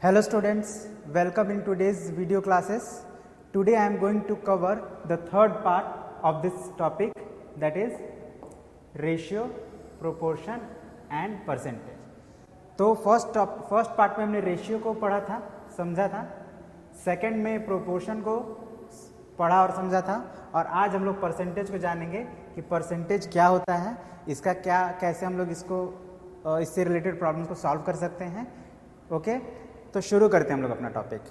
Hello students, welcome in today's video classes. Today I am going to cover the third part of this topic, that is ratio, proportion and percentage. तो first part में हमने ratio को पढ़ा था, समझा था. Second में proportion को पढ़ा और समझा था. और आज हम लोग परसेंटेज को जानेंगे कि परसेंटेज क्या होता है, इसका क्या कैसे हम लोग इससे रिलेटेड प्रॉब्लम को सॉल्व कर सकते हैं. ओके, तो शुरू करते हैं हम लोग अपना टॉपिक.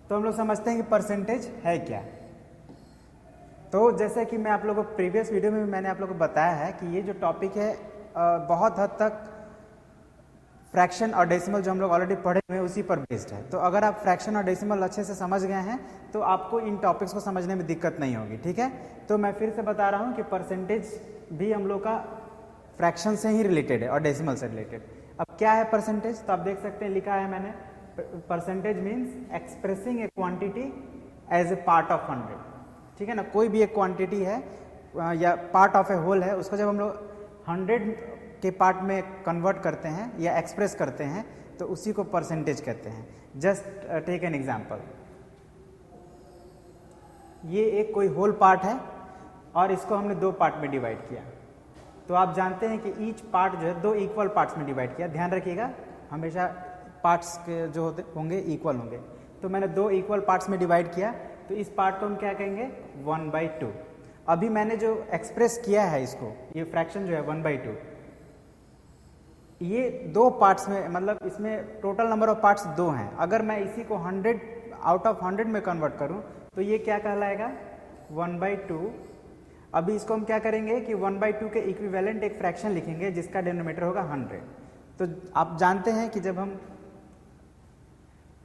तो हम लोग समझते हैं कि परसेंटेज है क्या. तो जैसे कि मैं आप लोगों को प्रीवियस वीडियो में भी मैंने आप लोगों को बताया है कि ये जो टॉपिक है बहुत हद तक फ्रैक्शन और डेसिमल जो हम लोग ऑलरेडी पढ़े हुए हैं उसी पर बेस्ड है. तो अगर आप फ्रैक्शन और डेसिमल अच्छे से समझ गए हैं तो आपको इन टॉपिक्स को समझने में दिक्कत नहीं होगी. ठीक है, तो मैं फिर से बता रहा हूँ कि परसेंटेज भी हम लोग का फ्रैक्शन से ही रिलेटेड है और डेसिमल से रिलेटेड. अब क्या है परसेंटेज, तो आप देख सकते हैं लिखा है मैंने, percentage means expressing a quantity as a part of 100. ठीक है ना, कोई भी एक क्वांटिटी है या पार्ट ऑफ ए होल है, उसको जब हम लोग 100 के पार्ट में कन्वर्ट करते हैं या एक्सप्रेस करते हैं तो उसी को परसेंटेज कहते हैं. Just take an example. ये एक कोई होल पार्ट है और इसको हमने दो पार्ट में डिवाइड किया. तो आप जानते हैं कि ईच पार्ट जो है दो इक्वल पार्ट्स में डिवाइड किया. ध्यान रखिएगा, हमेशा पार्ट्स के जो होंगे इक्वल होंगे. तो मैंने दो इक्वल पार्ट्स में डिवाइड किया, तो इस पार्ट को हम क्या कहेंगे 1/2. अभी मैंने जो एक्सप्रेस किया है इसको, ये फ्रैक्शन जो है 1/2, ये दो पार्ट्स में, मतलब इसमें टोटल नंबर ऑफ पार्ट्स दो हैं. अगर मैं इसी को 100 आउट ऑफ 100 में कन्वर्ट करूं तो ये क्या कहलाएगा 1/2. अभी इसको हम क्या करेंगे कि 1/2 के इक्विवेलेंट एक फ्रैक्शन लिखेंगे जिसका डिनोमिनेटर होगा 100. तो आप जानते हैं कि जब हम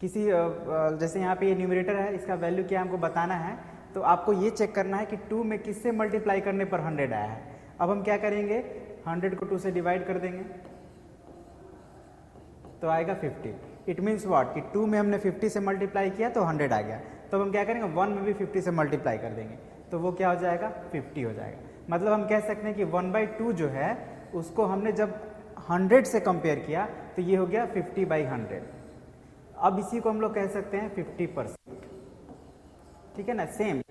किसी जैसे यहाँ पे ये न्यूमरेटर है, इसका वैल्यू क्या हमको बताना है, तो आपको ये चेक करना है कि 2 में किससे मल्टीप्लाई करने पर 100 आया है. अब हम क्या करेंगे, 100 को 2 से डिवाइड कर देंगे तो आएगा 50. इट मीन्स व्हाट कि 2 में हमने 50 से मल्टीप्लाई किया तो 100 आ गया. तो हम क्या करेंगे 1 में भी 50 से मल्टीप्लाई कर देंगे तो वो क्या हो जाएगा 50 हो जाएगा. मतलब हम कह सकते हैं कि 1/2 जो है उसको हमने जब 100 से कंपेयर किया तो ये हो गया 50/100. अब इसी को हम लोग कह सकते हैं 50%. ठीक है ना, सेम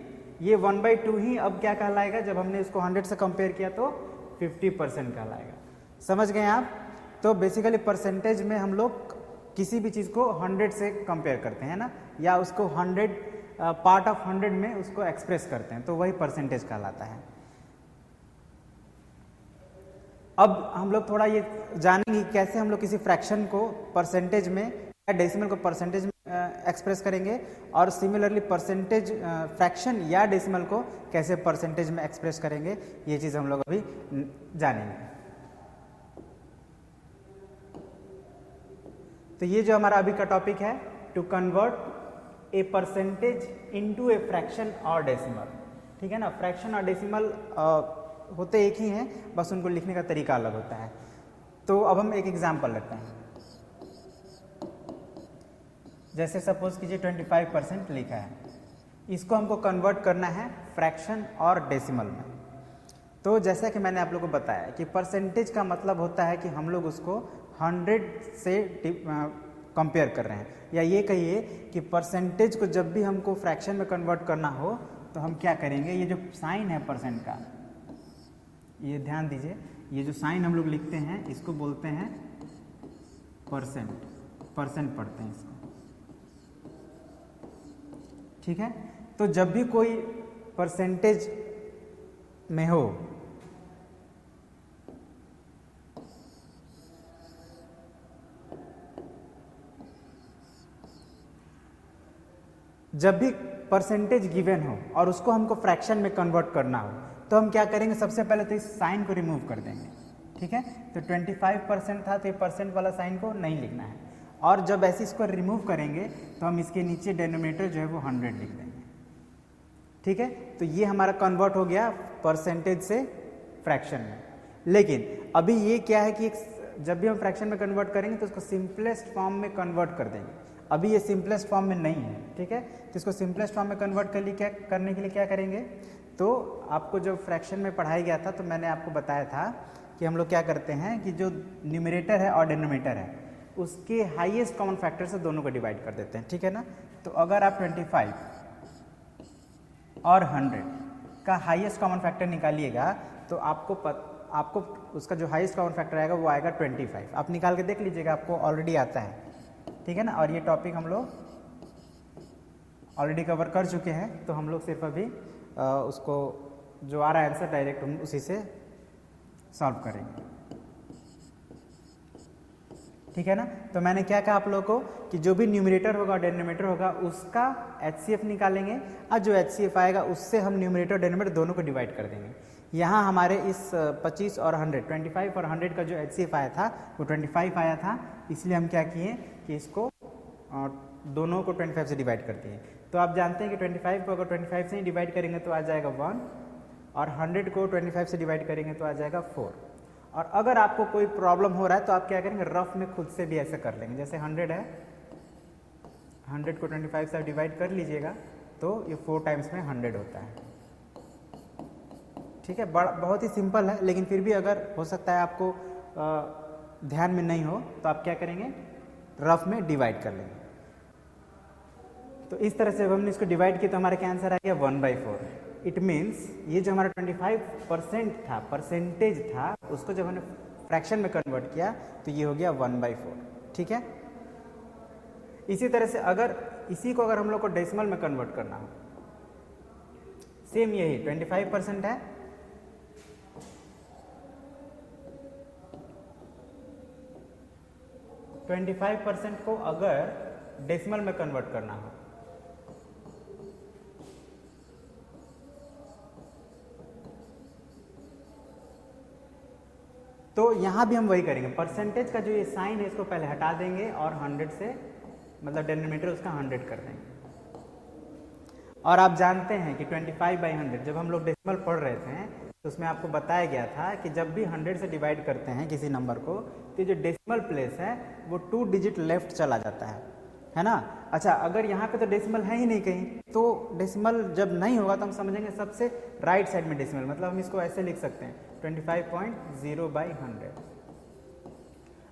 ये 1/2 ही अब क्या कहलाएगा, जब हमने इसको 100 से कंपेयर किया तो 50% कहलाएगा. समझ गए आप. तो बेसिकली परसेंटेज में हम लोग किसी भी चीज़ को 100 से कंपेयर करते हैं ना, या उसको 100 पार्ट ऑफ 100 में उसको एक्सप्रेस करते हैं, तो वही परसेंटेज कहलाता है. अब हम लोग थोड़ा ये जानेंगे कैसे हम लोग किसी फ्रैक्शन को परसेंटेज में या डेसिमल को परसेंटेज में एक्सप्रेस करेंगे, और सिमिलरली परसेंटेज फ्रैक्शन या डेसिमल को कैसे परसेंटेज में एक्सप्रेस करेंगे. ये चीज़ हम लोग अभी जानेंगे. तो ये जो हमारा अभी का टॉपिक है, to convert a percentage into a fraction और डेसिमल. ठीक है ना, फ्रैक्शन और डेसिमल होते एक ही हैं, बस उनको लिखने का तरीका अलग होता है. तो अब हम एक एग्जांपल लेते हैं. जैसे सपोज कीजिए 25% लिखा है, इसको हमको कन्वर्ट करना है फ्रैक्शन और डेसिमल में. तो जैसा कि मैंने आप लोगों को बताया कि परसेंटेज का मतलब होता है कि हम लोग उसको 100 से कंपेयर कर रहे हैं, या ये कहिए कि परसेंटेज को जब भी हमको फ्रैक्शन में कन्वर्ट करना हो तो हम क्या करेंगे, ये जो साइन है परसेंट का, ये ध्यान दीजिए, ये जो साइन हम लोग लिखते हैं इसको बोलते हैं परसेंट. परसेंट पढ़ते हैं इसको. ठीक है, तो जब भी कोई परसेंटेज में हो, जब भी परसेंटेज गिवन हो और उसको हमको फ्रैक्शन में कन्वर्ट करना हो तो हम क्या करेंगे, सबसे पहले तो इस साइन को रिमूव कर देंगे. ठीक है, तो 25% था तो ये परसेंट वाला साइन को नहीं लिखना है, और जब ऐसे इसको रिमूव करेंगे तो हम इसके नीचे डिनोमिनेटर जो है वो 100 लिख देंगे. ठीक है, तो ये हमारा कन्वर्ट हो गया परसेंटेज से फ्रैक्शन में. लेकिन अभी ये क्या है कि जब भी हम फ्रैक्शन में कन्वर्ट करेंगे तो उसको सिंपलेस्ट फॉर्म में कन्वर्ट कर देंगे. अभी ये सिंपलेस्ट फॉर्म में नहीं है. ठीक है, तो इसको सिंपलेस्ट फॉर्म में कन्वर्ट करने के लिए क्या करेंगे, तो आपको जब फ्रैक्शन में पढ़ाया गया था तो मैंने आपको बताया था कि हम लोग क्या करते हैं कि जो न्यूमरेटर है और डिनोमिनेटर है उसके हाईएस्ट कॉमन फैक्टर से दोनों को डिवाइड कर देते हैं, ठीक है ना। तो अगर आप 25 और 100 का हाईएस्ट कॉमन फैक्टर निकालिएगा तो आपको उसका जो हाईएस्ट कॉमन फैक्टर आएगा वो आएगा 25। आप निकाल के देख लीजिएगा, आपको ऑलरेडी आता है, ठीक है ना। और ये टॉपिक हम लोग ऑलरेडी कवर कर चुके हैं, तो हम लोग सिर्फ अभी उसको जो आ रहा है आंसर डायरेक्ट हम उसी से सॉल्व करेंगे, ठीक है ना। तो मैंने क्या कहा आप लोगों को कि जो भी न्यूमरेटर होगा और डिनोमिनेटर होगा उसका HCF निकालेंगे और जो HCF आएगा उससे हम न्यूमरेटर और डिनोमिनेटर दोनों को डिवाइड कर देंगे। यहाँ हमारे इस 25 और 100, 25 और 100 का जो HCF आया था वो 25 आया था, इसलिए हम क्या किए कि इसको दोनों को 25 से डिवाइड कर दिए। तो आप जानते हैं कि 25 को अगर 25 से ही डिवाइड करेंगे तो आ जाएगा 1 और 100 को 25 से डिवाइड करेंगे तो आ जाएगा 4। और अगर आपको कोई प्रॉब्लम हो रहा है तो आप क्या करेंगे, रफ में खुद से भी ऐसे कर लेंगे। जैसे 100 है, 100 को 25 से डिवाइड कर लीजिएगा तो ये 4 टाइम्स में 100 होता है, ठीक है। बहुत ही सिंपल है, लेकिन फिर भी अगर हो सकता है आपको ध्यान में नहीं हो तो आप क्या करेंगे, रफ में डिवाइड कर लेंगे। तो इस तरह से हमने इसको डिवाइड किया तो हमारा क्या आंसर आ गया 1/4। इट मीन्स ये जो हमारा 25% था, परसेंटेज था, उसको जब हमने फ्रैक्शन में कन्वर्ट किया तो ये हो गया 1/4, ठीक है। इसी तरह से अगर इसी को अगर हम लोग को डेसिमल में कन्वर्ट करना हो, सेम यही 25% है, %25 को अगर डेसिमल में कन्वर्ट करना हो तो यहाँ भी हम वही करेंगे। परसेंटेज का जो ये साइन है इसको पहले हटा देंगे और 100 से मतलब डिनोमिनेटर उसका 100 कर देंगे। और आप जानते हैं कि 25/100 जब हम लोग डेसिमल पढ़ रहे थे तो उसमें आपको बताया गया था कि जब भी 100 से डिवाइड करते हैं किसी नंबर को तो जो डेसिमल प्लेस है वो 2 डिजिट लेफ्ट चला जाता है ना। अच्छा, अगर यहाँ पे तो डेसिमल है ही नहीं कहीं, तो डेसिमल जब नहीं होगा तो हम समझेंगे सबसे राइट साइड में डेसिमल, मतलब हम इसको ऐसे लिख सकते हैं 25.0/100।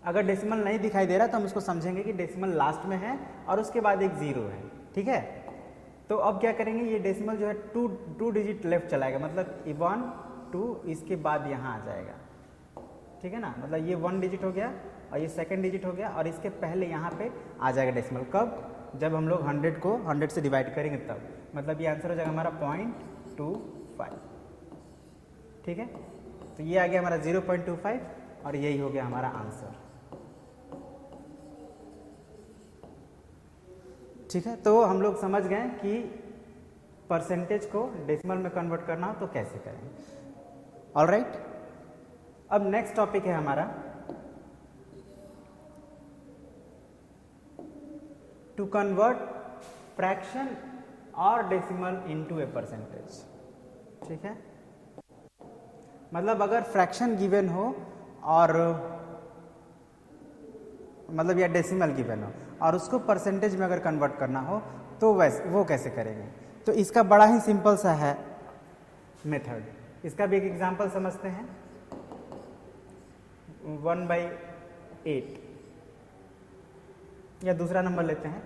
अगर डेसिमल नहीं दिखाई दे रहा तो हम इसको समझेंगे कि डेसिमल लास्ट में है और उसके बाद एक 0 है, ठीक है। तो अब क्या करेंगे, ये डेसिमल जो है 2 डिजिट लेफ्ट चलाएगा, मतलब 1 2 इसके बाद यहाँ आ जाएगा, ठीक है ना। मतलब ये 1 डिजिट हो गया और ये सेकंड डिजिट हो गया और इसके पहले यहाँ पे आ जाएगा डेसिमल। कब? जब हम लोग 100 को 100 से डिवाइड करेंगे तब, मतलब ये आंसर हो जाएगा हमारा 0.25, ठीक है। तो ये आ गया हमारा 0.25 और यही हो गया हमारा आंसर, ठीक है। तो हम लोग समझ गए कि परसेंटेज को डेसिमल में कन्वर्ट करना हो तो कैसे करेंगे। ऑलराइट, अब नेक्स्ट टॉपिक है हमारा टू कन्वर्ट फ्रैक्शन और डेसिमल इनटू ए परसेंटेज, ठीक है। मतलब अगर फ्रैक्शन गिवन हो और मतलब या डेसिमल गिवन हो और उसको परसेंटेज में अगर कन्वर्ट करना हो तो वो कैसे करेंगे। तो इसका बड़ा ही सिंपल सा है मेथड, इसका भी एक एग्जांपल समझते हैं। 1/8 या दूसरा नंबर लेते हैं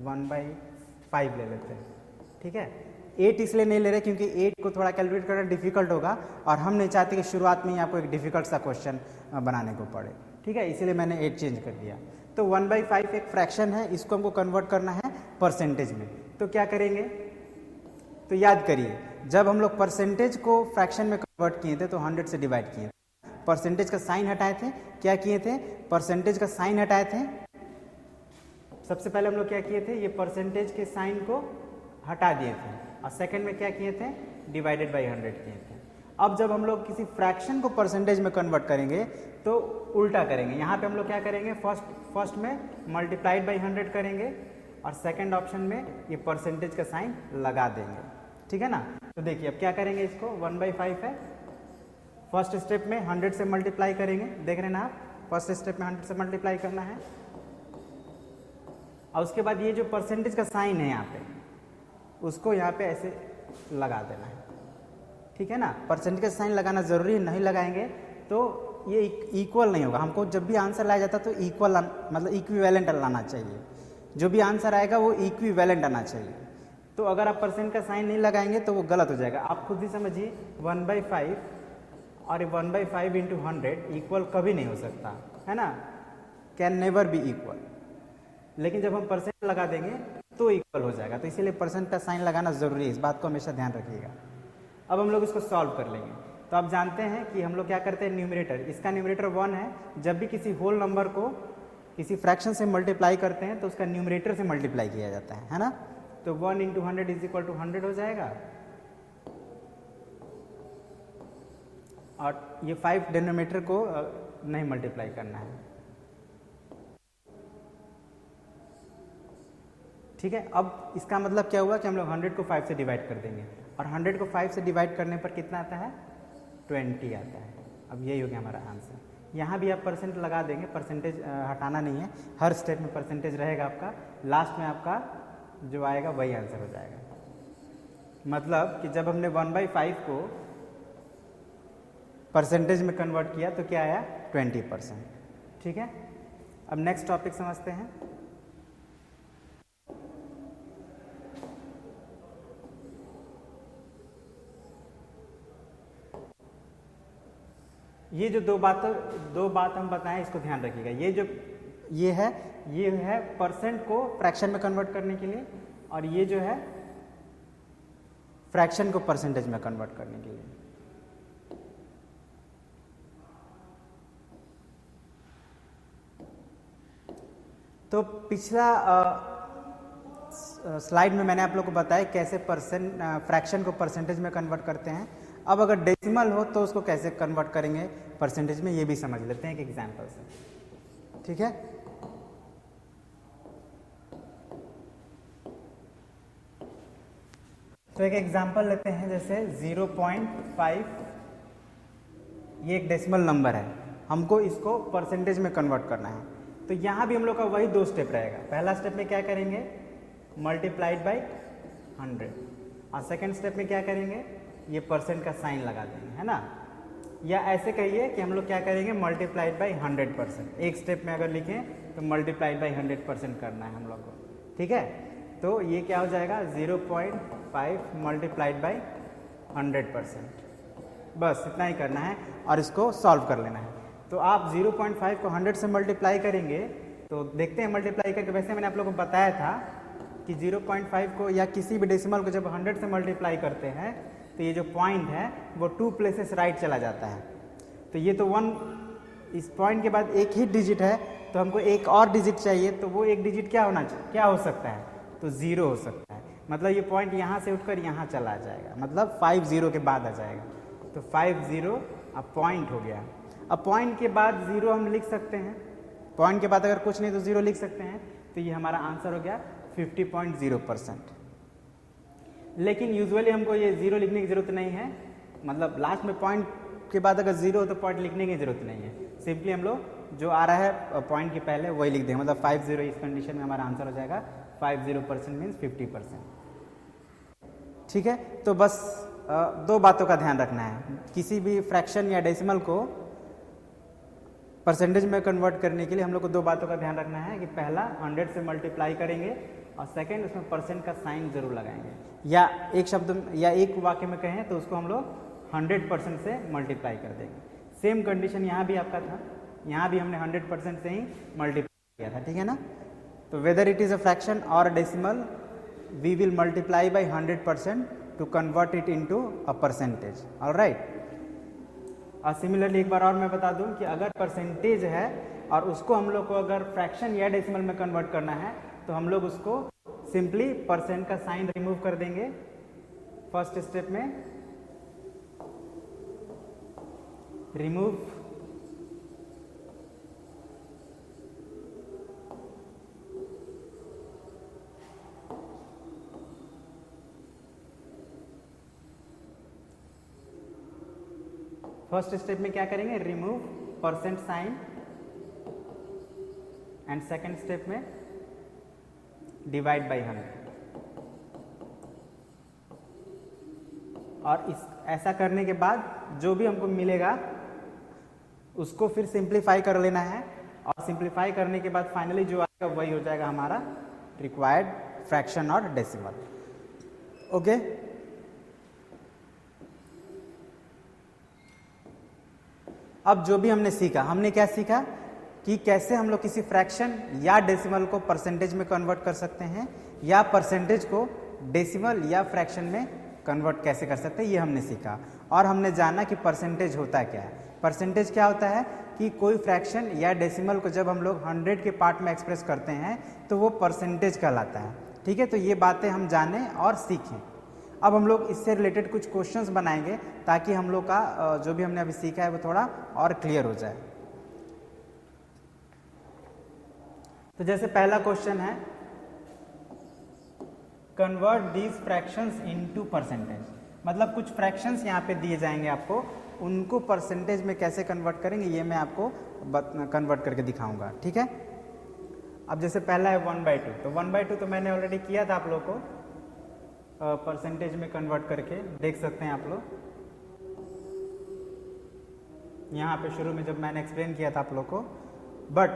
1/5 ले लेते हैं, ठीक है। 8 इसलिए नहीं ले रहे क्योंकि 8 को थोड़ा कैलकुलेट करना डिफिकल्ट होगा और हम नहीं चाहते कि शुरुआत में ही आपको एक डिफिकल्ट सा क्वेश्चन बनाने को पड़े, ठीक है, इसीलिए मैंने 8 चेंज कर दिया। तो 1/5 एक फ्रैक्शन है, इसको हमको कन्वर्ट करना है परसेंटेज में। तो क्या करेंगे, तो याद करिए जब हम लोग परसेंटेज को फ्रैक्शन में कन्वर्ट किए थे तो 100 से डिवाइड किए, परसेंटेज का साइन हटाए थे। क्या किए थे, परसेंटेज का साइन हटाए थे। सबसे पहले हम लोग क्या किए थे, ये परसेंटेज के साइन को हटा दिए थे और सेकंड में क्या किए थे, डिवाइडेड बाय 100 किए थे। अब जब हम लोग किसी फ्रैक्शन को परसेंटेज में कन्वर्ट करेंगे तो उल्टा करेंगे। यहाँ पे हम लोग क्या करेंगे, फर्स्ट में मल्टीप्लाइड बाय 100 करेंगे और सेकंड ऑप्शन में ये परसेंटेज का साइन लगा देंगे, ठीक है ना। तो देखिए अब क्या करेंगे, इसको 1/5 है, फर्स्ट स्टेप में 100 से मल्टीप्लाई करेंगे, देख रहे हैं ना आप, फर्स्ट स्टेप में 100 से मल्टीप्लाई करना है और उसके बाद ये जो परसेंटेज का साइन है यहाँ पे उसको यहाँ पे ऐसे लगा देना है, ठीक है ना। परसेंटेज का साइन लगाना जरूरी है, नहीं लगाएंगे तो ये इक्वल नहीं होगा। हमको जब भी आंसर लाया जाता है तो इक्वल मतलब इक्विवेलेंट लाना चाहिए। जो भी आंसर आएगा वो इक्विवेलेंट आना चाहिए। तो अगर आप परसेंट का साइन नहीं लगाएंगे तो वो गलत हो जाएगा। आप खुद ही समझिए 1/5 और 1/5 इंटू 100 इक्वल कभी नहीं हो सकता है ना, कैन नेवर बी इक्वल। लेकिन जब हम परसेंट लगा देंगे तो इक्वल हो जाएगा। तो इसीलिए परसेंट का साइन लगाना ज़रूरी है, इस बात को हमेशा ध्यान रखिएगा। अब हम लोग इसको सॉल्व कर लेंगे। तो आप जानते हैं कि हम लोग क्या करते हैं, न्यूमरेटर, इसका न्यूमरेटर 1 है। जब भी किसी होल नंबर को किसी फ्रैक्शन से मल्टीप्लाई करते हैं तो उसका न्यूमरेटर से मल्टीप्लाई किया जाता है ना। तो 1 इंटू 100 इज इक्वल टू 100 हो जाएगा। और ये 5 डिनोमिनेटर को नहीं मल्टीप्लाई करना है, ठीक है। अब इसका मतलब क्या हुआ कि हम लोग 100 को 5 से डिवाइड कर देंगे, और 100 को 5 से डिवाइड करने पर कितना आता है, 20 आता है। अब यही हो गया हमारा आंसर। यहाँ भी आप परसेंट लगा देंगे, परसेंटेज हटाना नहीं है, हर स्टेप में परसेंटेज रहेगा आपका, लास्ट में आपका जो आएगा वही आंसर हो जाएगा। मतलब कि जब हमने 1/5 को परसेंटेज में कन्वर्ट किया तो क्या आया, 20%, ठीक है। अब नेक्स्ट टॉपिक समझते हैं। ये जो दो बात हम बताएं, इसको ध्यान रखिएगा। ये है परसेंट को फ्रैक्शन में कन्वर्ट करने के लिए, और ये जो है फ्रैक्शन को परसेंटेज में कन्वर्ट करने के लिए। तो पिछला स्लाइड में मैंने आप लोग को बताया कैसे फ्रैक्शन को परसेंटेज में कन्वर्ट करते हैं। अब अगर डेसिमल हो तो उसको कैसे कन्वर्ट करेंगे परसेंटेज में, ये भी समझ लेते हैं एक एग्जांपल से, ठीक है। तो एक एग्जांपल लेते हैं, जैसे 0.5, ये एक डेसिमल नंबर है, हमको इसको परसेंटेज में कन्वर्ट करना है। तो यहाँ भी हम लोग का वही 2 स्टेप रहेगा। पहला स्टेप में क्या करेंगे, मल्टीप्लाइड बाई 100, और सेकेंड स्टेप में क्या करेंगे, ये परसेंट का साइन लगा देंगे, है ना। या ऐसे कहिए कि हम लोग क्या करेंगे, मल्टीप्लाइड बाई 100%। एक स्टेप में अगर लिखें तो मल्टीप्लाइड बाई 100% करना है हम लोग को, ठीक है। तो ये क्या हो जाएगा, 0.5 मल्टीप्लाइड बाई 100%, बस इतना ही करना है और इसको सॉल्व कर लेना है। तो आप 0.5 को 100 से मल्टीप्लाई करेंगे तो देखते हैं मल्टीप्लाई करके। वैसे मैंने आप लोगों को बताया था कि 0.5 को या किसी भी डेसिमल को जब 100 से मल्टीप्लाई करते हैं तो ये जो पॉइंट है वो 2 प्लेसेस राइट चला जाता है। तो ये तो 1, इस पॉइंट के बाद एक ही डिजिट है, तो हमको एक और डिजिट चाहिए। तो वो एक डिजिट क्या हो सकता है, तो 0 हो सकता है। मतलब ये पॉइंट यहाँ से उठकर यहाँ चला जाएगा, मतलब 5 0 के बाद आ जाएगा। तो 5 0 अब पॉइंट हो गया। अब पॉइंट के बाद 0 हम लिख सकते हैं, पॉइंट के बाद अगर कुछ नहीं तो 0 लिख सकते हैं। तो ये हमारा आंसर हो गया 50.0%। लेकिन यूजुअली हमको ये 0 लिखने की ज़रूरत नहीं है, मतलब लास्ट में पॉइंट के बाद अगर 0 हो तो पॉइंट लिखने की ज़रूरत नहीं है। सिंपली हम लोग जो आ रहा है पॉइंट के पहले वही लिख देंगे। मतलब 5 0 इस कंडीशन में हमारा आंसर हो जाएगा 50% मीन्स 50%, ठीक है। तो बस 2 बातों का ध्यान रखना है, किसी भी फ्रैक्शन या डेसिमल को परसेंटेज में कन्वर्ट करने के लिए हम लोग को 2 बातों का ध्यान रखना है कि पहला 100 से मल्टीप्लाई करेंगे, और सेकंड उसमें परसेंट का साइन जरूर लगाएंगे। या एक शब्द या एक वाक्य में कहें तो उसको हम लोग 100% से मल्टीप्लाई कर देंगे। सेम कंडीशन यहाँ भी आपका था, यहाँ भी हमने 100% से ही मल्टीप्लाई किया था, ठीक है ना। तो whether it is a fraction और decimal, we will multiply by 100% to convert it into a percentage, alright. और सिमिलरली एक बार और मैं बता दूं कि अगर परसेंटेज है और उसको हम लोग को अगर फ्रैक्शन या डेसिमल में कन्वर्ट करना है तो हम लोग उसको सिंपली परसेंट का साइन रिमूव कर देंगे फर्स्ट स्टेप में। रिमूव फर्स्ट स्टेप में क्या करेंगे, remove percent sign, and second step में डिवाइड बाई 100। और ऐसा करने के बाद जो भी हमको मिलेगा उसको फिर सिंप्लीफाई कर लेना है, और सिंप्लीफाई करने के बाद फाइनली जो आएगा वही हो जाएगा हमारा रिक्वायर्ड फ्रैक्शन और डेसिमल। ओके, अब जो भी हमने सीखा, हमने क्या सीखा कि कैसे हम लोग किसी फ्रैक्शन या डेसिमल को परसेंटेज में कन्वर्ट कर सकते हैं, या परसेंटेज को डेसिमल या फ्रैक्शन में कन्वर्ट कैसे कर सकते हैं, ये हमने सीखा। और हमने जाना कि परसेंटेज होता क्या है। परसेंटेज क्या होता है कि कोई फ्रैक्शन या डेसिमल को जब हम लोग 100 के पार्ट में एक्सप्रेस करते हैं तो वो परसेंटेज कहलाता है। ठीक है, तो ये बातें हम जानें और सीखें। अब हम लोग इससे रिलेटेड कुछ क्वेश्चंस बनाएंगे ताकि हम लोग का जो भी हमने अभी सीखा है वो थोड़ा और क्लियर हो जाए। तो जैसे पहला क्वेश्चन है, convert these fractions into percentage. मतलब कुछ फ्रैक्शंस यहाँ पे दिए जाएंगे आपको, उनको परसेंटेज में कैसे कन्वर्ट करेंगे ये मैं आपको कन्वर्ट करके दिखाऊंगा। ठीक है, अब जैसे पहला है 1/2, तो 1/2 तो मैंने ऑलरेडी किया था आप लोग को परसेंटेज में कन्वर्ट करके, देख सकते हैं आप लोग यहाँ पे शुरू में जब मैंने एक्सप्लेन किया था आप लोग को। बट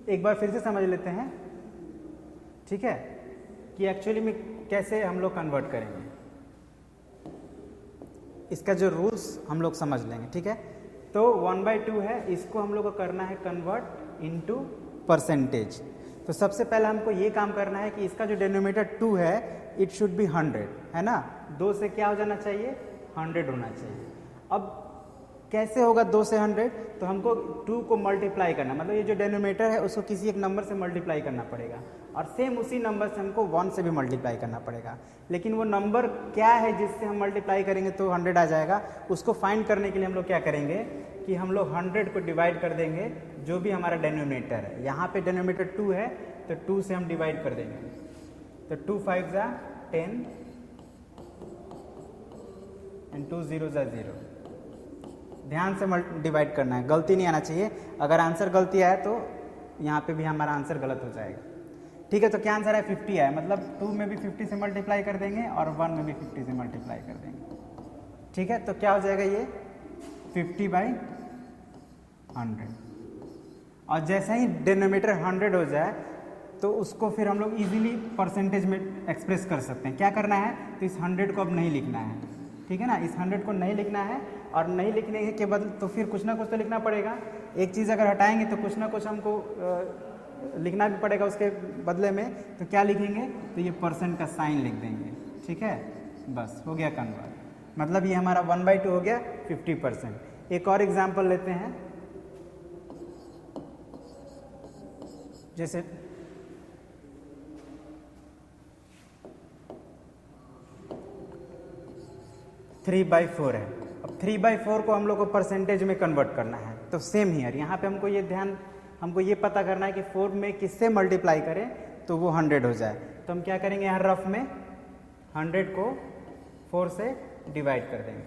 एक बार फिर से समझ लेते हैं, ठीक है, कि एक्चुअली में कैसे हम लोग कन्वर्ट करेंगे। इसका जो रूल्स हम लोग समझ लेंगे। ठीक है, तो 1/2 है, इसको हम लोग को करना है कन्वर्ट इनटू परसेंटेज। तो सबसे पहले हमको ये काम करना है कि इसका जो डिनोमिनेटर 2 है इट शुड बी 100, है ना। 2 से क्या हो जाना चाहिए, 100 होना चाहिए। अब कैसे होगा 2 से 100, तो हमको 2 को मल्टीप्लाई करना, मतलब ये जो डिनोमिनेटर है उसको किसी एक नंबर से मल्टीप्लाई करना पड़ेगा, और सेम उसी नंबर से हमको 1 से भी मल्टीप्लाई करना पड़ेगा। लेकिन वो नंबर क्या है जिससे हम मल्टीप्लाई करेंगे तो 100 आ जाएगा, उसको फाइंड करने के लिए हम लोग क्या करेंगे कि हम लोग 100 को डिवाइड कर देंगे जो भी हमारा डिनोमिनेटर है। यहाँ पे डिनोमिनेटर 2 है तो 2 से हम डिवाइड कर देंगे, तो 2 5 जा 10 एंड 2 0 जा 0। ध्यान से डिवाइड करना है, गलती नहीं आना चाहिए। अगर आंसर गलती आया तो यहाँ पे भी हमारा आंसर गलत हो जाएगा। ठीक है, तो क्या आंसर है 50 है, मतलब 2 में भी 50 से मल्टीप्लाई कर देंगे और 1 में भी 50 से मल्टीप्लाई कर देंगे। ठीक है, तो क्या हो जाएगा ये 50/100। और जैसे ही डिनोमिनेटर 100 हो जाए तो उसको फिर हम लोग इजीली परसेंटेज में एक्सप्रेस कर सकते हैं। क्या करना है, तो इस 100 को अब नहीं लिखना है, ठीक है ना, इस 100 को नहीं लिखना है। और नहीं लिखने के बदले तो फिर कुछ ना कुछ तो लिखना पड़ेगा। एक चीज़ अगर हटाएंगे तो कुछ ना कुछ हमको लिखना भी पड़ेगा उसके बदले में। तो क्या लिखेंगे, तो ये परसेंट का साइन लिख देंगे। ठीक है, बस हो गया कन्वर्ट, मतलब ये हमारा 1/2 हो गया 50%। एक और एग्जाम्पल लेते हैं, जैसे 3/4 है। अब 3/4 को हम लोग को परसेंटेज में कन्वर्ट करना है। तो सेम हियर, यहाँ पे हमको ये पता करना है कि 4 में किससे मल्टीप्लाई करें तो वो 100 हो जाए। तो हम क्या करेंगे, यहाँ रफ में 100 को 4 से डिवाइड कर देंगे।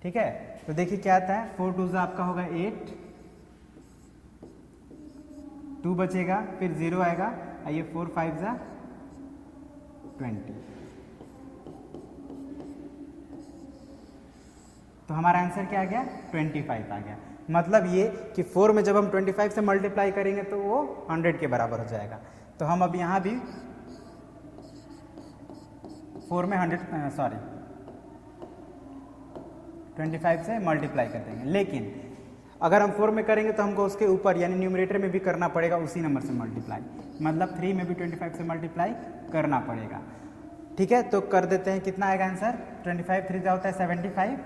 ठीक है, तो देखिए क्या आता है, 4 2 आपका होगा 8, 2 बचेगा, फिर 0 आएगा, आइए 4 5 20। तो हमारा आंसर क्या आ गया, 25 आ गया। मतलब ये कि 4 में जब हम 25 से मल्टीप्लाई करेंगे तो वो 100 के बराबर हो जाएगा। तो हम अब यहाँ भी 4 में 25 से मल्टीप्लाई कर देंगे। लेकिन अगर हम 4 में करेंगे तो हमको उसके ऊपर यानी न्यूमरेटर में भी करना पड़ेगा उसी नंबर से मल्टीप्लाई, मतलब 3 में भी 25 से मल्टीप्लाई करना पड़ेगा। ठीक है, तो कर देते हैं, कितना आएगा आंसर, 25 3 होता है 75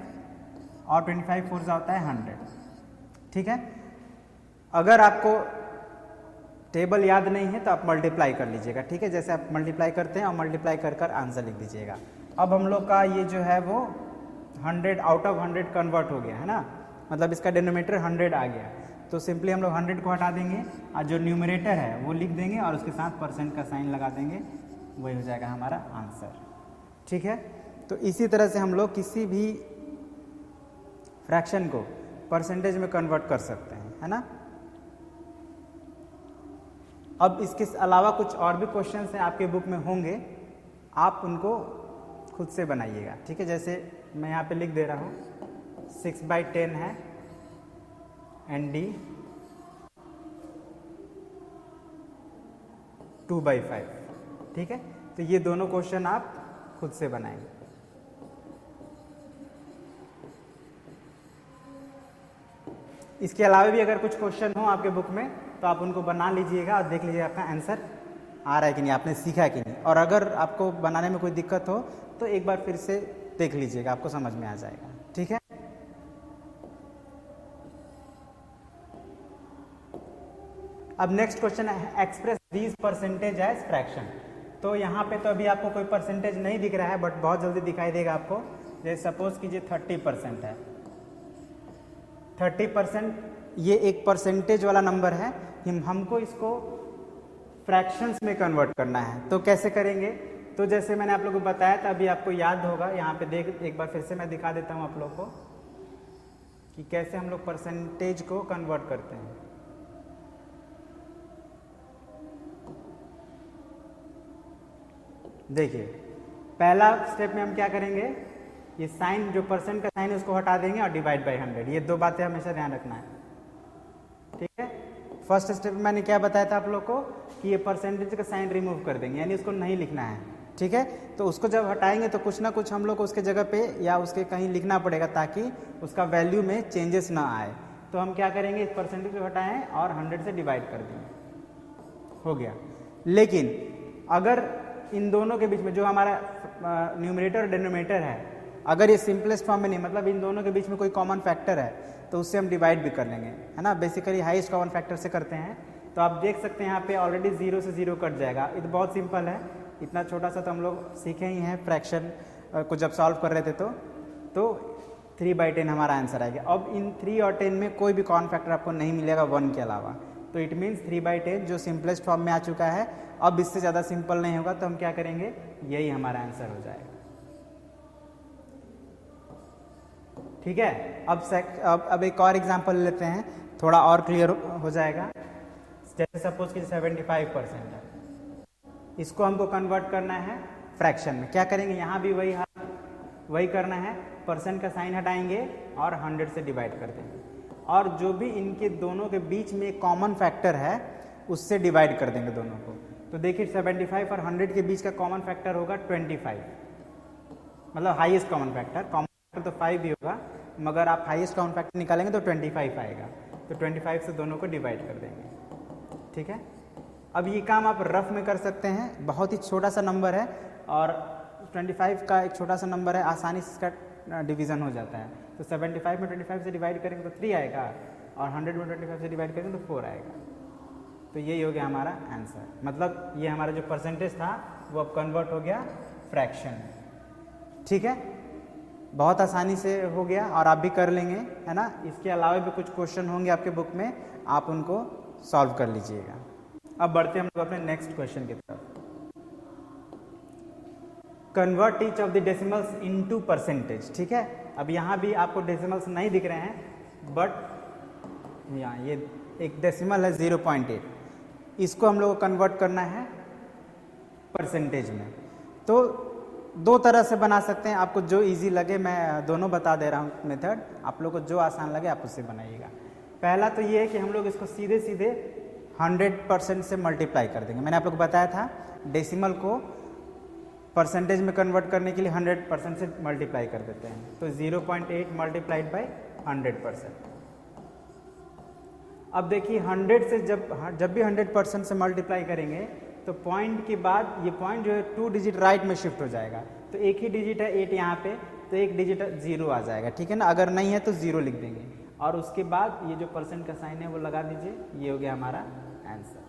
और 25 4 होता है 100। ठीक है, अगर आपको टेबल याद नहीं है तो आप मल्टीप्लाई कर लीजिएगा। ठीक है, जैसे आप मल्टीप्लाई करते हैं और मल्टीप्लाई कर आंसर लिख दीजिएगा। अब हम लोग का ये जो है वो 100 आउट ऑफ 100 कन्वर्ट हो गया है ना, मतलब इसका डिनोमिनेटर 100 आ गया। तो सिंपली हम लोग 100 को हटा देंगे और जो न्यूमरेटर है वो लिख देंगे और उसके साथ परसेंट का साइन लगा देंगे, वही हो जाएगा हमारा आंसर। ठीक है, तो इसी तरह से हम लोग किसी भी फ्रैक्शन को परसेंटेज में कन्वर्ट कर सकते हैं, है ना। अब इसके अलावा कुछ और भी क्वेश्चंस हैं आपके बुक में होंगे, आप उनको खुद से बनाइएगा। ठीक है, जैसे मैं यहाँ पे लिख दे रहा हूँ 6/10 है एन डी 2/5। ठीक है, तो ये दोनों क्वेश्चन आप खुद से बनाएंगे। इसके अलावा भी अगर कुछ क्वेश्चन हो आपके बुक में तो आप उनको बना लीजिएगा और देख लीजिएगा आपका आंसर आ रहा है कि नहीं, आपने सीखा है कि नहीं। और अगर आपको बनाने में कोई दिक्कत हो तो एक बार फिर से देख लीजिएगा, आपको समझ में आ जाएगा। ठीक है, अब नेक्स्ट क्वेश्चन है express these percentage as fraction. तो यहाँ पे तो अभी आपको कोई परसेंटेज नहीं दिख रहा है, बट बहुत जल्दी दिखाई देगा आपको। जैसे सपोज कीजिए 30% है। 30% ये एक परसेंटेज वाला नंबर है, हमको इसको फ्रैक्शंस में कन्वर्ट करना है। तो कैसे करेंगे? तो जैसे मैंने आप लोगों को बताया था, अभी आपको याद होगा, यहाँ पे देख एक बार फिर से मैं दिखा देता हूँ आप लोग को कि कैसे हम लोग परसेंटेज को कन्वर्ट करते हैं। देखिए, पहला स्टेप में हम क्या करेंगे, ये साइन जो परसेंट का साइन है उसको हटा देंगे और डिवाइड बाय 100। ये दो बातें हमेशा ध्यान रखना है। ठीक है, फर्स्ट स्टेप में मैंने क्या बताया था आप लोग को कि ये परसेंटेज का साइन रिमूव कर देंगे, यानी उसको नहीं लिखना है। ठीक है, तो उसको जब हटाएंगे तो कुछ ना कुछ हम लोग को उसके जगह पे या उसके कहीं लिखना पड़ेगा ताकि उसका वैल्यू में चेंजेस ना आए। तो हम क्या करेंगे, इस परसेंटेज को हटाएं और 100 से डिवाइड कर देंगे, हो गया। लेकिन अगर इन दोनों के बीच में जो हमारा न्यूमरेटर और डिनोमिनेटर है, अगर ये सिंपलेस्ट फॉर्म में नहीं, मतलब इन दोनों के बीच में कोई कॉमन फैक्टर है तो उससे हम डिवाइड भी कर लेंगे, है ना। बेसिकली हाईएस्ट कॉमन फैक्टर से करते हैं। तो आप देख सकते हैं यहाँ पे ऑलरेडी 0 से 0 कट जाएगा। ये तो बहुत सिंपल है, इतना छोटा सा तो हम लोग सीखे ही हैं फ्रैक्शन को जब सॉल्व कर रहे थे। तो 3/10 हमारा आंसर आएगा। अब इन 3 और 10 में कोई भी कॉमन फैक्टर आपको नहीं मिलेगा 1 के अलावा। तो इट मीन्स 3/10 जो सिंपलेस्ट फॉर्म में आ चुका है, अब इससे ज़्यादा सिंपल नहीं होगा। तो हम क्या करेंगे, यही हमारा आंसर हो जाएगा। ठीक है, अब एक और एग्जांपल लेते हैं, थोड़ा और क्लियर हो जाएगा। जैसे सपोज कि 75% है, इसको हमको कन्वर्ट करना है फ्रैक्शन में। क्या करेंगे, यहाँ भी वही करना है, परसेंट का साइन हटाएंगे और 100 से डिवाइड कर देंगे, और जो भी इनके दोनों के बीच में कॉमन फैक्टर है उससे डिवाइड कर देंगे दोनों को। तो देखिए 75 और 100 के बीच का कॉमन फैक्टर होगा 25, मतलब highest common factor. Common factor तो 5 ही होगा, मगर आप हाईएस्ट कॉमन फैक्टर निकालेंगे तो 25 आएगा। तो 25 से दोनों को डिवाइड कर देंगे। ठीक है, अब ये काम आप रफ में कर सकते हैं, बहुत ही छोटा सा नंबर है और 25 का एक छोटा सा नंबर है, आसानी से इसका डिवीज़न हो जाता है। तो 75 में 25 से डिवाइड करेंगे तो 3 आएगा, और 100 में 25 से डिवाइड करेंगे तो 4 आएगा। तो यही हो गया हमारा आंसर, मतलब ये हमारा जो परसेंटेज था वो अब कन्वर्ट हो गया फ्रैक्शन में। ठीक है, बहुत आसानी से हो गया और आप भी कर लेंगे, है ना। इसके अलावा भी कुछ क्वेश्चन होंगे आपके बुक में, आप उनको सॉल्व कर लीजिएगा। अब बढ़ते हैं हम लोग अपने नेक्स्ट क्वेश्चन की तरफ। Convert each of the decimals into percentage. ठीक है, अब यहाँ भी आपको डेसिमल्स नहीं दिख रहे हैं, बट यहाँ ये एक डेसिमल है 0.8, इसको हम लोग को कन्वर्ट करना है परसेंटेज में। तो दो तरह से बना सकते हैं, आपको जो इजी लगे, मैं दोनों बता दे रहा हूँ मेथड, आप लोग को जो आसान लगे आप उससे बनाइएगा। पहला तो ये है कि हम लोग इसको सीधे सीधे 100% से मल्टीप्लाई कर देंगे। मैंने आप लोग को बताया था डेसिमल को परसेंटेज में कन्वर्ट करने के लिए 100% से मल्टीप्लाई कर देते हैं। तो 0.8 मल्टीप्लाइड बाई 100%। अब देखिए 100 से जब भी 100% से मल्टीप्लाई करेंगे तो पॉइंट के बाद ये पॉइंट जो है 2 डिजिट राइट में शिफ्ट हो जाएगा। तो एक ही डिजिट है 8 यहाँ पे, तो एक डिजिट 0 आ जाएगा। ठीक है ना, अगर नहीं है तो 0 लिख देंगे, और उसके बाद ये जो परसेंट का साइन है वो लगा दीजिए। ये हो गया हमारा आंसर।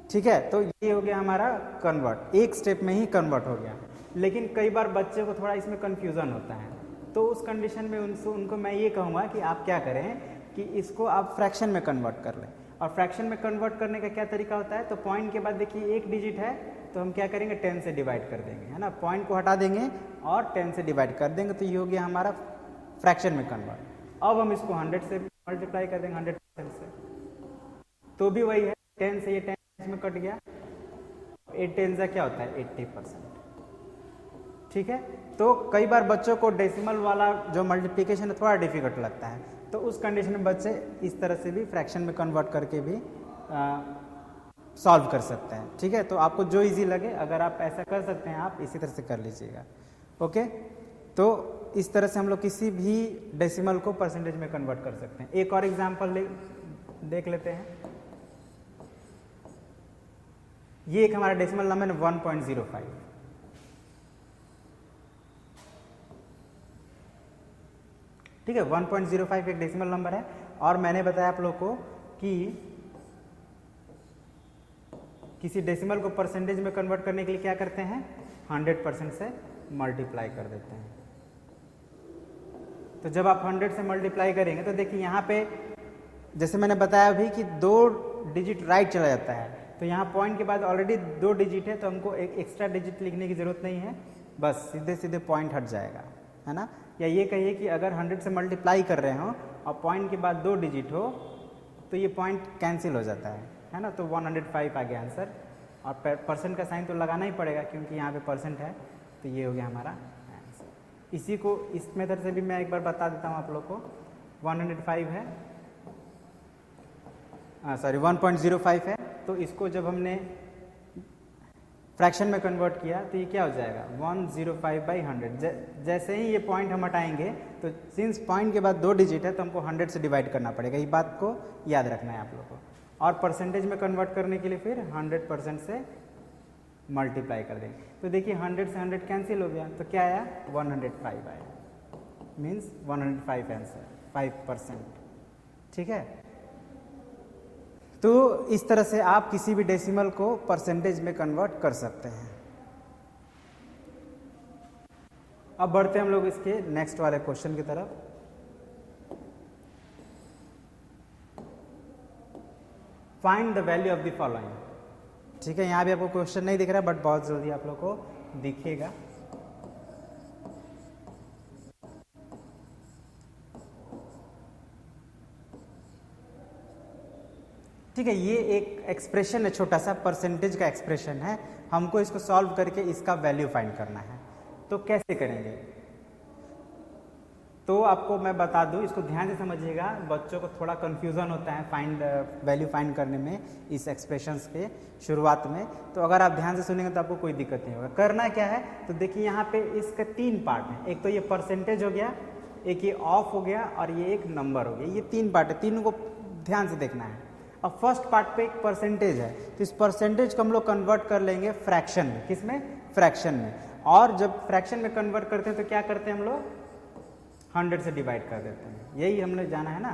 ठीक है, तो ये हो गया हमारा कन्वर्ट, एक स्टेप में ही कन्वर्ट हो गया। लेकिन कई बार बच्चे को थोड़ा इसमें कन्फ्यूज़न होता है, तो उस कंडीशन में उनको मैं ये कहूँगा कि आप क्या करें कि इसको आप फ्रैक्शन में कन्वर्ट कर लें। और फ्रैक्शन में कन्वर्ट करने का क्या तरीका होता है, तो पॉइंट के बाद देखिए एक डिजिट है तो हम क्या करेंगे 10 से डिवाइड कर देंगे, है ना। पॉइंट को हटा देंगे और 10 से डिवाइड कर देंगे, तो ये हो गया हमारा फ्रैक्शन में कन्वर्ट। अब हम इसको 100 से मल्टीप्लाई कर देंगे 100% से, तो भी वही है, 10 से ये 10 में कट गया, 8 10 का क्या होता है 80%। ठीक है, तो कई बार बच्चों को डेसिमल वाला जो मल्टीप्लिकेशन है थोड़ा डिफिकल्ट लगता है, तो उस कंडीशन में बच्चे इस तरह से भी फ्रैक्शन में कन्वर्ट करके भी सॉल्व कर सकते हैं। ठीक है, तो आपको जो इजी लगे, अगर आप ऐसा कर सकते हैं आप इसी तरह से कर लीजिएगा। ओके, तो इस तरह से हम लोग किसी भी डेसिमल को परसेंटेज में कन्वर्ट कर सकते हैं। एक और एग्जांपल देख लेते हैं। ये एक हमारा डेसिमल नंबर है 1.05। ठीक है, 1.05 एक डेसिमल नंबर है और मैंने बताया आप लोग को कि किसी डेसिमल को परसेंटेज में कन्वर्ट करने के लिए क्या करते हैं, 100% से मल्टीप्लाई कर देते हैं। तो जब आप 100 से मल्टीप्लाई करेंगे तो देखिए यहाँ पे जैसे मैंने बताया अभी कि 2 डिजिट राइट चला जाता है, तो यहाँ पॉइंट के बाद ऑलरेडी 2 डिजिट है, तो हमको एक एक्स्ट्रा डिजिट लिखने की जरूरत नहीं है, बस सीधे सीधे पॉइंट हट जाएगा, है ना। या ये कहिए कि अगर 100 से मल्टीप्लाई कर रहे हो और पॉइंट के बाद 2 डिजिट हो तो ये पॉइंट कैंसिल हो जाता है ना। तो 105 आ गया आंसर, और परसेंट का साइन तो लगाना ही पड़ेगा क्योंकि यहाँ पे परसेंट है, तो ये हो गया हमारा आंसर। इसी को इस मेथड से भी मैं एक बार बता देता हूँ आप लोग को। 105 है, सॉरी 1.05 है, तो इसको जब हमने फ्रैक्शन में कन्वर्ट किया तो ये क्या हो जाएगा 105/100। जैसे ही ये पॉइंट हम हटाएंगे तो सिंस पॉइंट के बाद 2 डिजिट है तो हमको 100 से डिवाइड करना पड़ेगा, ये बात को याद रखना है आप लोग को। और परसेंटेज में कन्वर्ट करने के लिए फिर 100% से मल्टीप्लाई कर देंगे। तो देखिए 100 से 100 कैंसिल हो गया, तो क्या आया 105 आया, मीन्स 105 आंसर, 5%। ठीक है, तो इस तरह से आप किसी भी डेसिमल को परसेंटेज में कन्वर्ट कर सकते हैं। अब बढ़ते हैं हम लोग इसके नेक्स्ट वाले क्वेश्चन की तरफ। Find the value of the following. ठीक है, यहाँ भी आपको क्वेश्चन नहीं दिख रहा बट बहुत जल्दी आप लोग को दिखेगा। ठीक है, ये एक एक्सप्रेशन है, छोटा सा परसेंटेज का एक्सप्रेशन है, हमको इसको सॉल्व करके इसका वैल्यू फाइंड करना है। तो कैसे करेंगे, तो आपको मैं बता दूं, इसको ध्यान से समझिएगा, बच्चों को थोड़ा कंफ्यूजन होता है वैल्यू फाइंड करने में इस एक्सप्रेशंस के शुरुआत में। तो अगर आप ध्यान से सुनेंगे तो आपको कोई दिक्कत नहीं होगा। करना क्या है, तो देखिए यहाँ पे इसके 3 पार्ट हैं, एक तो ये परसेंटेज हो गया, एक ये ऑफ हो गया और ये एक नंबर हो गया। ये 3 पार्ट है, तीनों को ध्यान से देखना है। अब फर्स्ट पार्ट पे एक परसेंटेज है, तो इस परसेंटेज को हम लोग कन्वर्ट कर लेंगे फ्रैक्शन में। किसमें, फ्रैक्शन में। और जब फ्रैक्शन में कन्वर्ट करते हैं तो क्या करते हैं हम लोग 100 से डिवाइड कर देते हैं, यही हमने जाना है ना।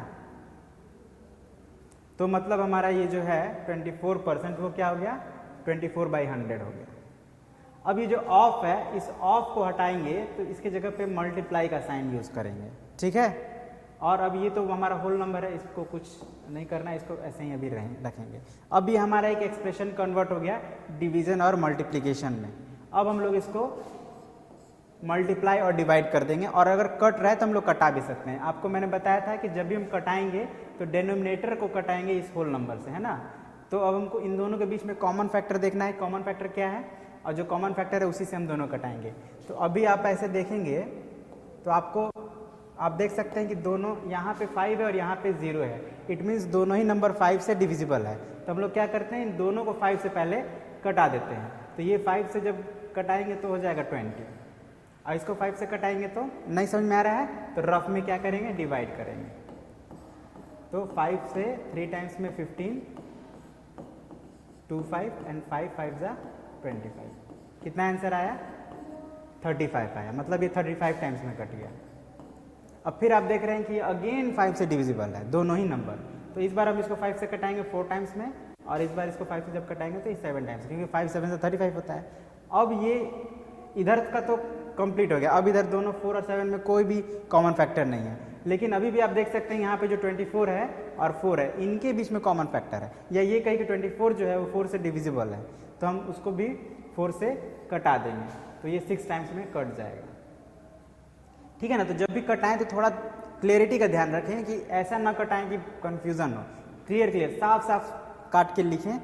तो मतलब हमारा ये जो है 24% वो क्या हो गया 24/100 हो गया। अब ये जो ऑफ है, इस ऑफ को हटाएंगे तो इसके जगह पे मल्टीप्लाई का साइन यूज करेंगे। ठीक है, और अब ये तो हमारा होल नंबर है, इसको कुछ नहीं करना है, इसको ऐसे ही अभी रखेंगे। अब ये हमारा एक एक्सप्रेशन कन्वर्ट हो गया डिवीजन और मल्टीप्लिकेशन में। अब हम लोग इसको मल्टीप्लाई और डिवाइड कर देंगे, और अगर कट रहा है तो हम लोग कटा भी सकते हैं। आपको मैंने बताया था कि जब भी हम कटाएंगे तो डेनोमिनेटर को कटाएंगे इस होल नंबर से, है ना। तो अब हमको इन दोनों के बीच में कॉमन फैक्टर देखना है, कॉमन फैक्टर क्या है, और जो कॉमन फैक्टर है उसी से हम दोनों कटाएंगे। तो अभी आप ऐसे देखेंगे तो आपको आप देख सकते हैं कि दोनों यहाँ पे 5 है और यहाँ पे 0 है, इट मीन्स दोनों ही नंबर 5 से डिविजिबल है। तो हम लोग क्या करते हैं, इन दोनों को 5 से पहले कटा देते हैं। तो ये 5 से जब कटाएंगे तो हो जाएगा 20, और इसको 5 से कटाएंगे तो नहीं समझ में आ रहा है, तो रफ में क्या करेंगे, डिवाइड करेंगे। तो 5 से 3 टाइम्स में 15, 2 5 एंड 5 5 जा 25। कितना आंसर आया 35 आया, मतलब ये 35 टाइम्स में कट गया। अब फिर आप देख रहे हैं कि अगेन 5 से डिविजिबल है दोनों ही नंबर, तो इस बार हम इसको 5 से कटाएंगे 4 टाइम्स में, और इस बार इसको 5 से जब कटाएंगे तो 7 टाइम्स, क्योंकि 5 7 से 35 होता है। अब ये इधर का तो कंप्लीट हो गया, अब इधर दोनों 4 और 7 में कोई भी कॉमन फैक्टर नहीं है, लेकिन अभी भी आप देख सकते हैं यहाँ पे जो 24 है और 4 है, इनके बीच में कॉमन फैक्टर है। या ये कहीं कि 24 जो है वो 4 से डिविजिबल है, तो हम उसको भी 4 से कटा देंगे, तो ये 6 टाइम्स में कट जाएगा। ठीक है ना। तो जब भी कटाएं तो थोड़ा क्लियरिटी का ध्यान रखें कि ऐसा ना कटाएं कि कंफ्यूजन हो, क्लियर साफ साफ काट के लिखें।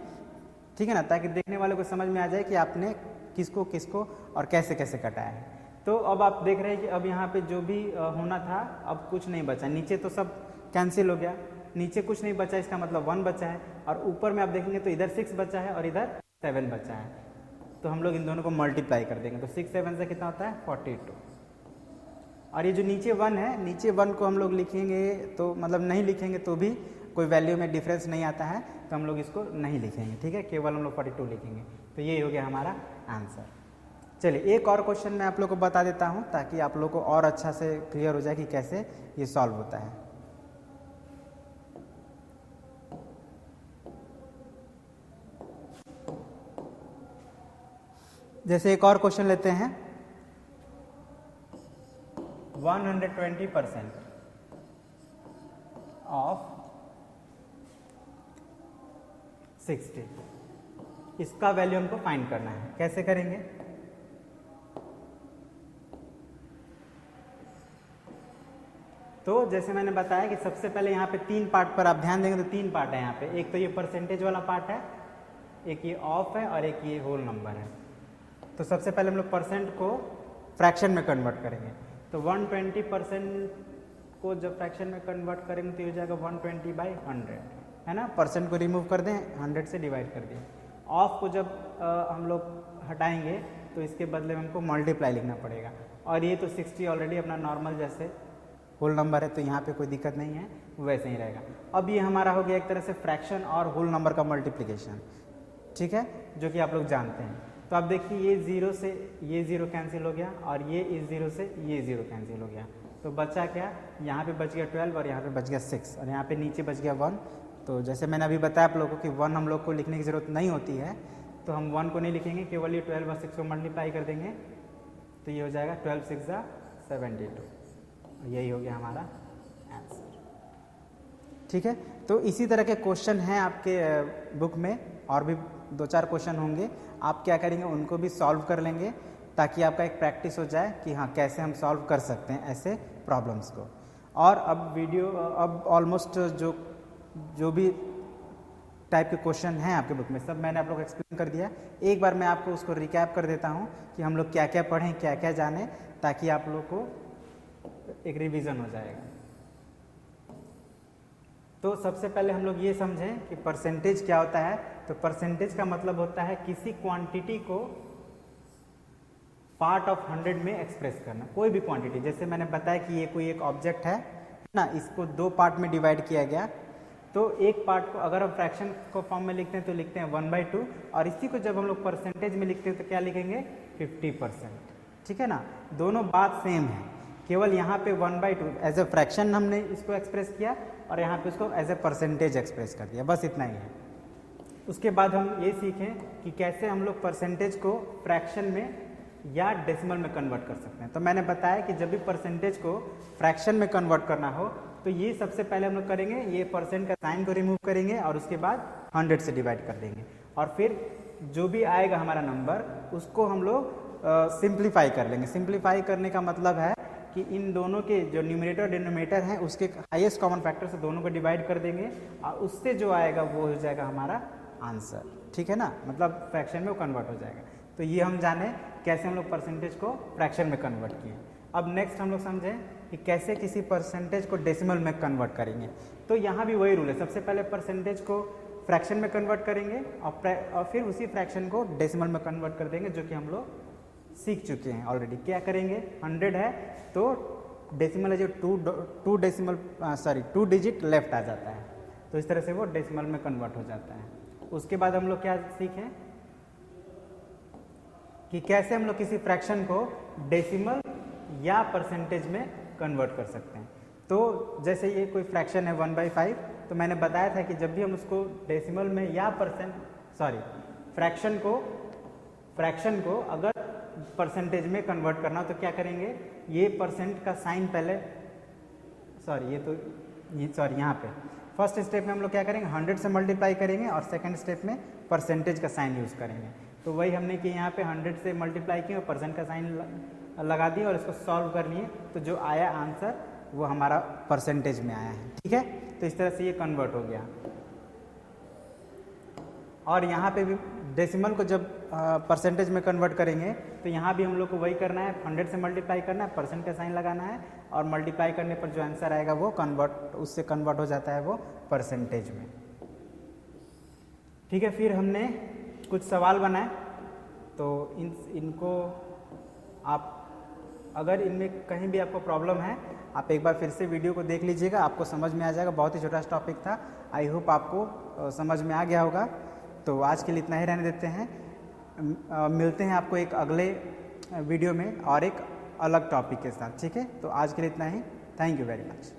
ठीक है ना, ताकि देखने वाले को समझ में आ जाए कि आपने किसको किसको और कैसे कैसे कटाया है। तो अब आप देख रहे हैं कि अब यहाँ पे जो भी होना था अब कुछ नहीं बचा, नीचे तो सब कैंसिल हो गया, नीचे कुछ नहीं बचा, इसका मतलब 1 बचा है, और ऊपर में आप देखेंगे तो इधर 6 बचा है और इधर 7 बचा है। तो हम लोग इन दोनों को मल्टीप्लाई कर देंगे, तो 6 7 से कितना होता है 42। और ये जो नीचे 1 है, नीचे 1 को हम लोग लिखेंगे तो मतलब नहीं लिखेंगे तो भी कोई वैल्यू में डिफरेंस नहीं आता है, तो हम लोग इसको नहीं लिखेंगे, ठीक है, केवल हम लोग 42 लिखेंगे। तो ये हो गया हमारा आंसर। चलिए एक और क्वेश्चन मैं आप लोग को बता देता हूँ ताकि आप लोग को और अच्छा से क्लियर हो जाए कि कैसे ये सॉल्व होता है। जैसे एक और क्वेश्चन लेते हैं, 120% ऑफ 60, इसका वैल्यू हमको फाइंड करना है। कैसे करेंगे? तो जैसे मैंने बताया कि सबसे पहले यहाँ पे 3 पार्ट पर आप ध्यान देंगे तो 3 पार्ट है यहाँ पे। एक तो ये परसेंटेज वाला पार्ट है, एक ये ऑफ है और एक ये होल नंबर है। तो सबसे पहले हम लोग परसेंट को फ्रैक्शन में कन्वर्ट करेंगे। तो 120% को जब फ्रैक्शन में कन्वर्ट करेंगे तो ये हो जाएगा 120/100, है ना। परसेंट को रिमूव कर दें, 100 से डिवाइड कर दें। ऑफ को जब हम लोग हटाएंगे तो इसके बदले में हमको मल्टीप्लाई लिखना पड़ेगा। और ये तो 60 ऑलरेडी अपना नॉर्मल जैसे होल नंबर है तो यहाँ पे कोई दिक्कत नहीं है, वैसे ही रहेगा। अब ये हमारा हो गया एक तरह से फ्रैक्शन और होल नंबर का मल्टीप्लिकेशन, ठीक है, जो कि आप लोग जानते हैं। तो आप देखिए ये 0 से ये 0 कैंसिल हो गया और ये इस 0 से ये 0 कैंसिल हो गया। तो बचा क्या? यहाँ पे बच गया 12 और यहाँ पे बच गया 6 और यहाँ पे नीचे बच गया 1। तो जैसे मैंने अभी बताया आप लोगों को कि 1 हम लोग को लिखने की ज़रूरत नहीं होती है, तो हम 1 को नहीं लिखेंगे, केवल ये 12 और 6 को मल्टीप्लाई कर देंगे। तो ये हो जाएगा 12 6 72। यही हो गया हमारा आंसर, ठीक है। तो इसी तरह के क्वेश्चन हैं आपके बुक में, और भी 2-4 क्वेश्चन होंगे। आप क्या करेंगे, उनको भी सॉल्व कर लेंगे ताकि आपका एक प्रैक्टिस हो जाए कि हाँ कैसे हम सॉल्व कर सकते हैं ऐसे प्रॉब्लम्स को। और अब ऑलमोस्ट जो भी टाइप के क्वेश्चन हैं आपके बुक में सब मैंने आप लोग को एक्सप्लेन कर दिया। एक बार मैं आपको उसको रिकैप कर देता हूँ कि हम लोग क्या क्या पढ़ें, क्या क्या जानें, ताकि आप लोग को एक रिवीजन हो जाएगा। तो सबसे पहले हम लोग ये समझें कि परसेंटेज क्या होता है। तो परसेंटेज का मतलब होता है किसी क्वांटिटी को पार्ट ऑफ 100 में एक्सप्रेस करना, कोई भी क्वांटिटी। जैसे मैंने बताया कि ये कोई एक ऑब्जेक्ट है ना, इसको 2 पार्ट में डिवाइड किया गया। तो एक पार्ट को अगर हम फ्रैक्शन को फॉर्म में लिखते हैं तो लिखते हैं 1/2, और इसी को जब हम लोग परसेंटेज में लिखते हैं तो क्या लिखेंगे 50%, ठीक है ना। दोनों बात सेम है, केवल यहाँ पे 1/2 एज ए फ्रैक्शन हमने इसको एक्सप्रेस किया और यहाँ पे उसको एज ए परसेंटेज एक्सप्रेस कर दिया, बस इतना ही है। उसके बाद हम ये सीखें कि कैसे हम लोग परसेंटेज को फ्रैक्शन में या डेसिमल में कन्वर्ट कर सकते हैं। तो मैंने बताया कि जब भी परसेंटेज को फ्रैक्शन में कन्वर्ट करना हो तो ये सबसे पहले हम लोग करेंगे, ये परसेंट का साइन को रिमूव करेंगे और उसके बाद 100 से डिवाइड कर देंगे, और फिर जो भी आएगा हमारा नंबर उसको हम लोग सिंप्लीफाई कर लेंगे। सिंप्लीफाई करने का मतलब है कि इन दोनों के जो न्यूमरेटर डिनोमिनेटर हैं उसके हाईएस्ट कॉमन फैक्टर से दोनों को डिवाइड कर देंगे और उससे जो आएगा वो हो जाएगा हमारा आंसर, ठीक है ना, मतलब फ्रैक्शन में वो कन्वर्ट हो जाएगा। तो ये हम जाने कैसे हम लोग परसेंटेज को फ्रैक्शन में कन्वर्ट किए। अब नेक्स्ट हम लोग समझें कि कैसे किसी परसेंटेज को डेसिमल में कन्वर्ट करेंगे। तो यहाँ भी वही रूल है, सबसे पहले परसेंटेज को फ्रैक्शन में कन्वर्ट करेंगे और फिर उसी फ्रैक्शन को डेसिमल में कन्वर्ट कर देंगे, जो कि हम लोग सीख चुके हैं ऑलरेडी। क्या करेंगे, 100 है तो डेसिमल है जो 2 डिजिट लेफ्ट आ जाता है, तो इस तरह से वो डेसिमल में कन्वर्ट हो जाता है। उसके बाद हम लोग क्या सीखें कि कैसे हम लोग किसी फ्रैक्शन को डेसिमल या परसेंटेज में कन्वर्ट कर सकते हैं। तो जैसे ये कोई फ्रैक्शन है 1/5, तो मैंने बताया था कि जब भी हम उसको डेसिमल में या फ्रैक्शन को अगर परसेंटेज में कन्वर्ट करना हो तो क्या करेंगे, ये परसेंट का साइन पहले यहाँ पे फर्स्ट स्टेप में हम लोग क्या करेंगे, 100 से मल्टीप्लाई करेंगे और सेकंड स्टेप में परसेंटेज का साइन यूज़ करेंगे। तो वही हमने कि यहाँ पे 100 से मल्टीप्लाई किया और परसेंट का साइन लगा दिया और इसको सॉल्व कर लिए, तो जो आया आंसर वो हमारा परसेंटेज में आया है, ठीक है। तो इस तरह से ये कन्वर्ट हो गया। और यहाँ पे भी डेसिमल को जब परसेंटेज में कन्वर्ट करेंगे तो यहाँ भी हम लोग को वही करना है, 100 से मल्टीप्लाई करना है, परसेंट का साइन लगाना है और मल्टीप्लाई करने पर जो आंसर आएगा वो उससे कन्वर्ट हो जाता है वो परसेंटेज में। ठीक है, फिर हमने कुछ सवाल बनाए, तो इनको आप अगर इनमें कहीं भी आपको प्रॉब्लम है आप एक बार फिर से वीडियो को देख लीजिएगा, आपको समझ में आ जाएगा। बहुत ही छोटा सा टॉपिक था, आई होप आपको समझ में आ गया होगा। तो आज के लिए इतना ही रहने देते हैं, मिलते हैं आपको एक अगले वीडियो में और एक अलग टॉपिक के साथ। ठीक है, तो आज के लिए इतना ही। Thank you very much.